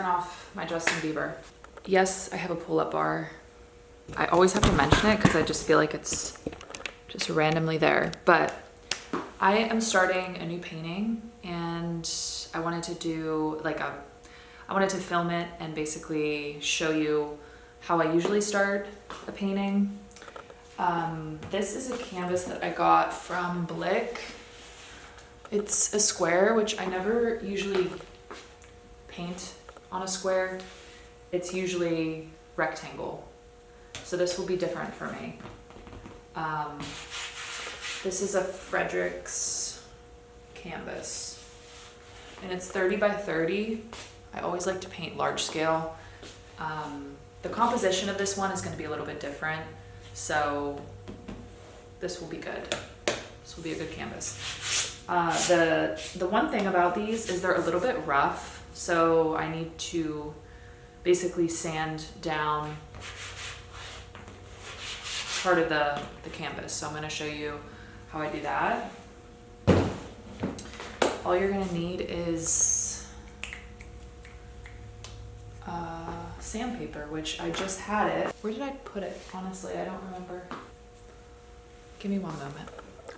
turn off my Justin Bieber. Yes, I have a pull-up bar. I always have to mention it because I just feel like it's just randomly there. But I am starting a new painting, and I wanted to do I wanted to film it and basically show you how I usually start a painting. This is a canvas that I got from Blick. It's a square, which I never usually paint on a square. It's usually rectangle. So this will be different for me. This is a Frederick's canvas, and it's 30 by 30. I always like to paint large scale. The composition of this one is going to be a little bit different, so this will be good. This will be a good canvas. The one thing about these is they're a little bit rough, so I need to basically sand down part of the canvas. So I'm going to show you how I do that. All you're going to need is sandpaper, which I just had it. Where did I put it? Honestly, I don't remember. Give me one moment.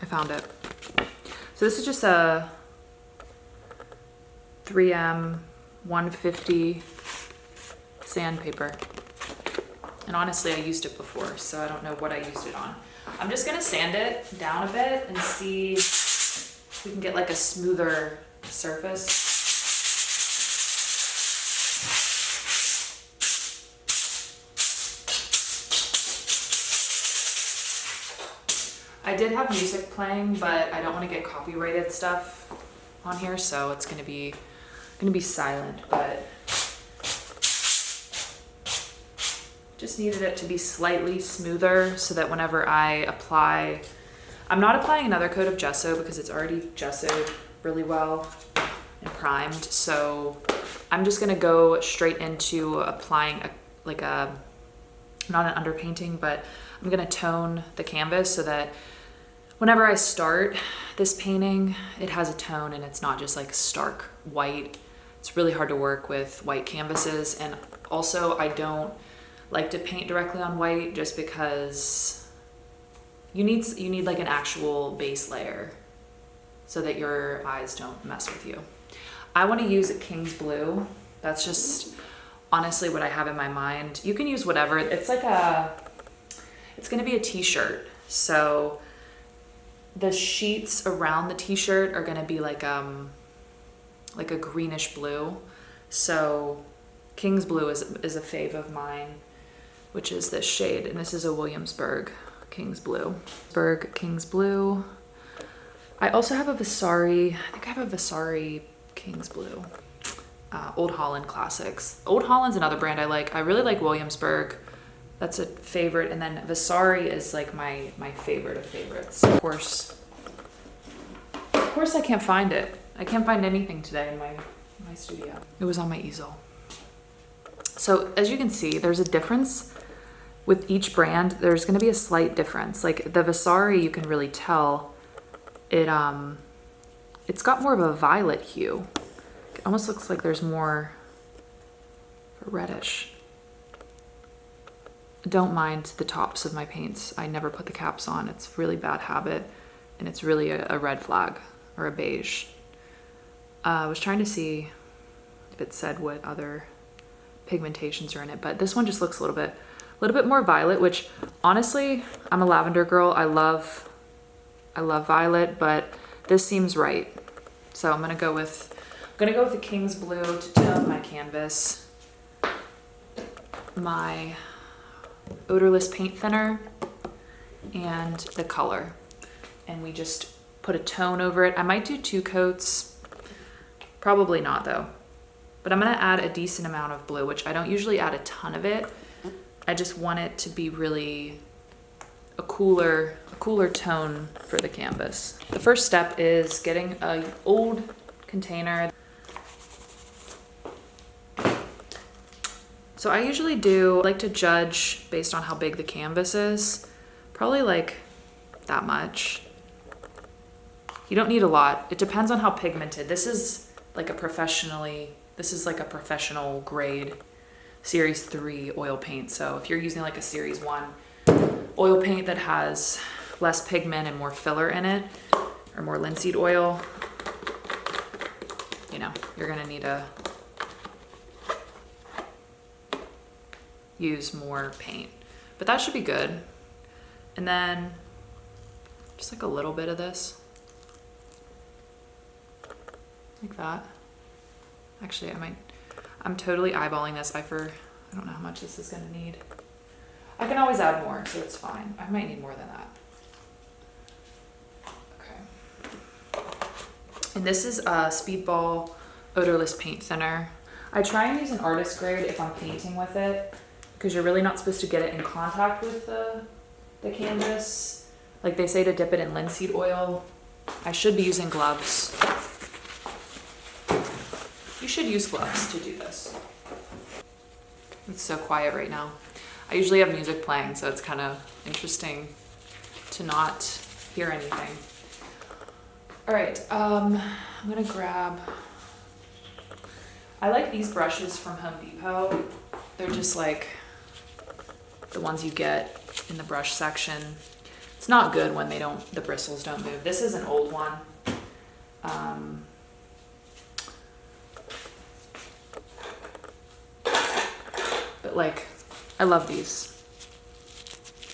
I found it. So this is just a 3M 150 sandpaper. And honestly, I used it before, so I don't know what I used it on. I'm just gonna sand it down a bit and see if we can get like a smoother surface. I did have music playing, but I don't want to get copyrighted stuff on here, so it's gonna be silent, but just needed it to be slightly smoother so that whenever I apply, I'm not applying another coat of gesso because it's already gessoed really well and primed. So I'm just gonna go straight into applying not an underpainting, but I'm gonna tone the canvas so that whenever I start this painting, it has a tone and it's not just like stark white. It's really hard to work with white canvases, and also I don't like to paint directly on white just because you need like an actual base layer so that your eyes don't mess with you. I want to use King's Blue. That's just honestly what I have in my mind. You can use whatever. It's going to be a t-shirt. So the sheets around the t-shirt are going to be like a greenish blue. So King's Blue is a fave of mine, which is this shade, and this is a Williamsburg King's Blue. King's Blue. I also have a Vasari, I think I have a Vasari King's Blue. Old Holland Classics. Old Holland's another brand I like. I really like Williamsburg. That's a favorite, and then Vasari is like my favorite of favorites. Of course I can't find it. I can't find anything today in my studio. It was on my easel. So as you can see, there's a difference with each brand. There's going to be a slight difference. Like the Vasari, you can really tell it's got more of a violet hue. It almost looks like there's more reddish. Don't mind the tops of my paints. I never put the caps on. It's a really bad habit, and it's really a red flag or a beige. I was trying to see if it said what other pigmentations are in it, but this one just looks a little bit more violet, which honestly, I'm a lavender girl. I love violet, but this seems right. So I'm gonna go with the King's Blue to tone my canvas. My odorless paint thinner and the color, and we just put a tone over it. I might do 2 coats, probably not though, but I'm gonna add a decent amount of blue, which I don't usually add a ton of it. I just want it to be really a cooler tone for the canvas. The first step is getting an old container. So I usually like to judge based on how big the canvas is, probably like that much. You don't need a lot. It depends on how pigmented. This is like a professionally This is like a professional grade Series 3 oil paint. So if you're using like a Series 1 oil paint that has less pigment and more filler in it, or more linseed oil, you know, you're gonna need to use more paint. But that should be good. And then just like a little bit of this. Like that. Actually, I'm totally eyeballing this. I don't know how much this is gonna need. I can always add more, so it's fine. I might need more than that. Okay. And this is a Speedball odorless paint thinner. I try and use an artist grade if I'm painting with it, because you're really not supposed to get it in contact with the canvas. Like they say to dip it in linseed oil. I should be using gloves. You should use gloves to do this. It's so quiet right now. I usually have music playing, so it's kind of interesting to not hear anything. All right, I'm gonna grab, I like these brushes from Home Depot. They're just like the ones you get in the brush section. It's not good when the bristles don't move. This is an old one. But like, I love these.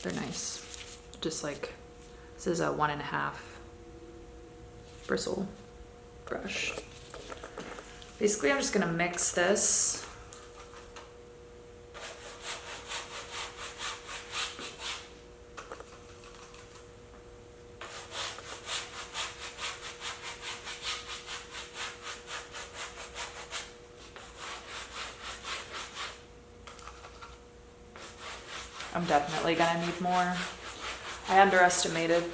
They're nice. Just like, this is a 1.5 bristle brush. Basically, I'm just gonna mix this. I'm definitely gonna need more. I underestimated.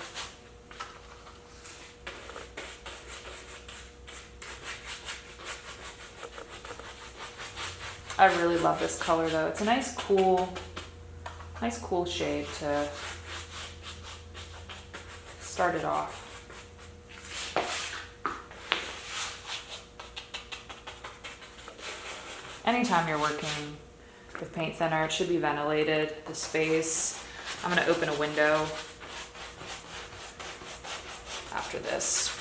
I really love this color though. It's a nice cool shade to start it off. Anytime you're working with paint thinner, it should be ventilated, the space. I'm gonna open a window after this.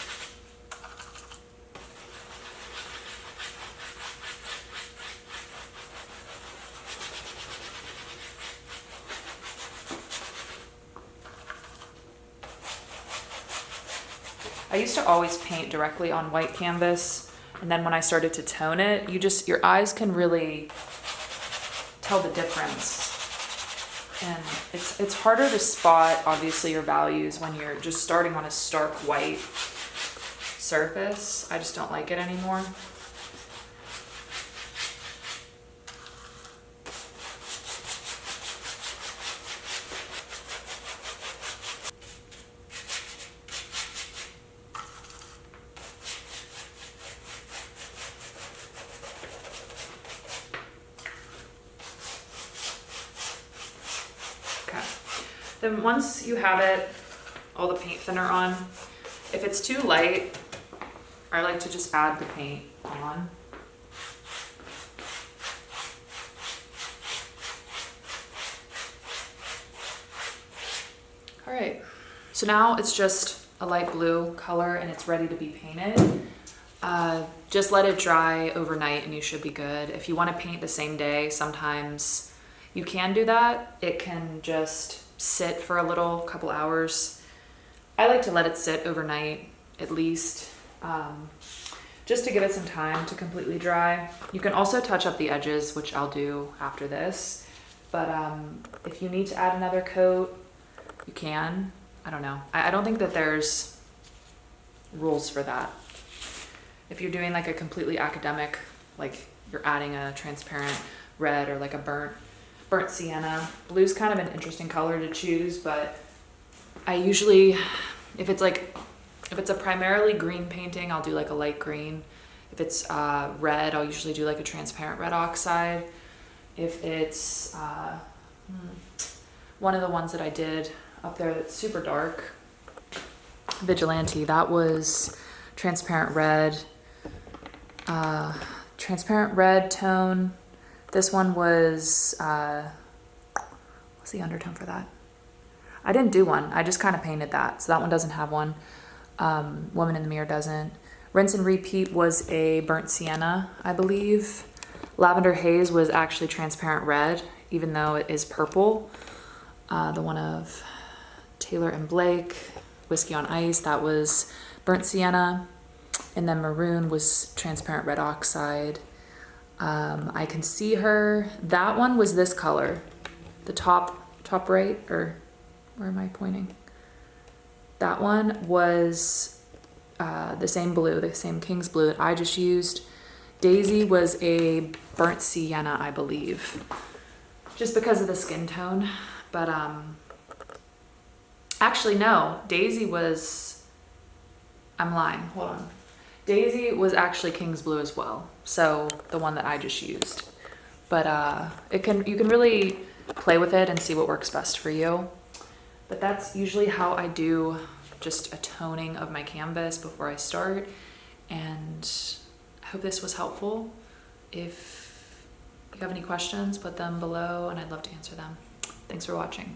I used to always paint directly on white canvas, and then when I started to tone it, your eyes can really tell the difference. And it's harder to spot, obviously, your values when you're just starting on a stark white surface. I just don't like it anymore. Then once you have it, all the paint thinner on, if it's too light, I like to just add the paint on. All right, so now it's just a light blue color and it's ready to be painted. Just let it dry overnight and you should be good. If you want to paint the same day, sometimes you can do that. It can just sit for a couple hours. I like to let it sit overnight at least, just to give it some time to completely dry. You can also touch up the edges, which I'll do after this. But if you need to add another coat, you can. I don't know. I don't think that there's rules for that. If you're doing like a completely academic, like you're adding a transparent red or like a burnt sienna. Blue's kind of an interesting color to choose, but I usually, if it's a primarily green painting, I'll do like a light green. If it's red, I'll usually do like a transparent red oxide. If it's one of the ones that I did up there that's super dark, Vigilante, that was transparent red. transparent red tone. This one was, what's the undertone for that? I didn't do one. I just kind of painted that. So that one doesn't have one. Woman in the Mirror doesn't. Rinse and Repeat was a burnt sienna, I believe. Lavender Haze was actually transparent red, even though it is purple. The one of Taylor and Blake, Whiskey on Ice, that was burnt sienna. And then Maroon was transparent red oxide. I Can See Her. That one was this color. The top right, or where am I pointing? That one was the same blue, the same King's Blue that I just used. Daisy was a burnt sienna, I believe, just because of the skin tone. But actually no, Daisy was, I'm lying, hold on. Daisy was actually King's Blue as well, so the one that I just used. But you can really play with it and see what works best for you. But that's usually how I do just a toning of my canvas before I start. And I hope this was helpful. If you have any questions, put them below and I'd love to answer them. Thanks for watching.